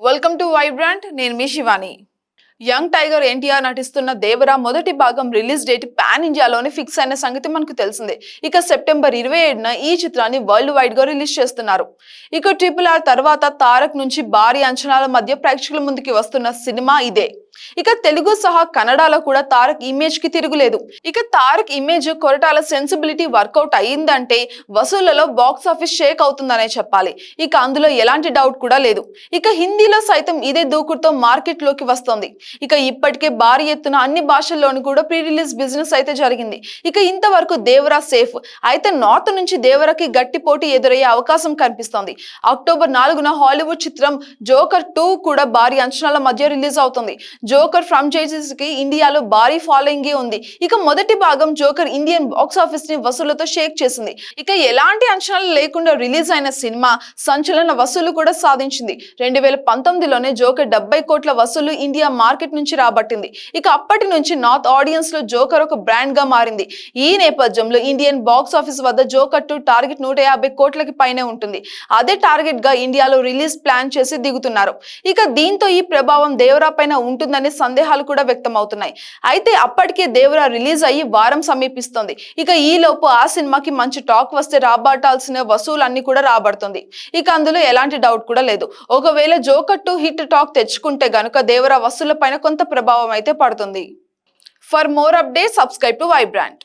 Welcome to Vibrant. నేను మీ Shivani. Young tiger NTR నటిస్తున్న దేవరా మొదటి భాగం రిలీజ్ డేట్ పాన్ ఇండియాలోనే ఫిక్స్ అయిన సంగతి మనకు తెలిసిందే. ఇక సెప్టెంబర్ 27న ఈ చిత్రాన్ని వరల్డ్ వైడ్ గా రిలీజ్ చేస్తున్నారు. ఇక RRR తర్వాత తారక్ నుంచి భారీ అంచనాల మధ్య ప్రేక్షకుల ముందుకి వస్తున్న సినిమా ఇదే. ఇక తెలుగు సహా కన్నడలో కూడా తారక్ ఇమేజ్ కి తిరుగులేదు. ఇక Tarak image Koratala sensibility work out అయ్యిందంటే వసూళ్లలో బాక్స్ ఆఫీస్ షేక్ అవుతుందనే చెప్పాలి. ఇక అందులో ఎలాంటి డౌట్ కూడా లేదు. ఇక హిందీలో సైతం ఇదే దూకుడుతో మార్కెట్ లోకి వస్తోంది. ఇక ఇప్పటికే భారీ ఎత్తున అన్ని భాషల్లోనూ కూడా ప్రీ రిలీజ్ బిజినెస్ అయితే జరిగింది. ఇక ఇంతవరకు దేవరా సేఫ్ అయితే నార్త్ నుంచి దేవరాకి గట్టి పోటీ ఎదురయ్యే అవకాశం కనిపిస్తోంది. అక్టోబర్ 4న హాలీవుడ్ చిత్రం జోకర్ 2 కూడా భారీ అంచనాల మధ్య రిలీజ్ అవుతుంది. జోకర్ ఫ్రాంచైజీస్ కి ఇండియాలో భారీ ఫాలోయింగ్ ఉంది. ఇక మొదటి భాగం జోకర్ ఇండియన్ బాక్స్ ఆఫీస్ ని వసూళ్లతో షేక్ చేసింది. ఇక ఎలాంటి అంచనాలు లేకుండా రిలీజ్ అయిన సినిమా సంచలన వసూలు కూడా సాధించింది. 2019లోనే జోకర్ 70 కోట్ల వసూలు ఇండియా మార్కెట్ నుంచి రాబట్టింది. ఇక అప్పటి నుంచి నార్త్ ఆడియన్స్ లో జోకర్ ఒక బ్రాండ్ గా మారింది. ఈ నేపథ్యంలో ఇండియన్ బాక్స్ ఆఫీస్ వద్ద జోకర్ 2 టార్గెట్ 150 కోట్లకి పైనే ఉంటుంది. అదే టార్గెట్ గా ఇండియాలో రిలీజ్ ప్లాన్ చేసి దిగుతున్నారు. ఇక దీంతో ఈ ప్రభావం దేవరా పైన ఉంటుందనే సందేహాలు కూడా వ్యక్తం అవుతున్నాయి. అయితే అప్పటికే దేవరా రిలీజ్ అయ్యి వారం సమీపిస్తోంది. ఇక ఈ లోపు ఆ సినిమాకి మంచి టాక్ వస్తే రాబట్టాల్సిన వసూలన్నీ కూడా రాబడుతుంది. ఇక అందులో ఎలాంటి డౌట్ కూడా లేదు. ఒకవేళ జోకర్ 2 హిట్ టాక్ తెచ్చుకుంటే గనుక దేవరా వసూళ్ల పైన కొంత ప్రభావం అయితే పడుతుంది. For more updates subscribe to Vibrant.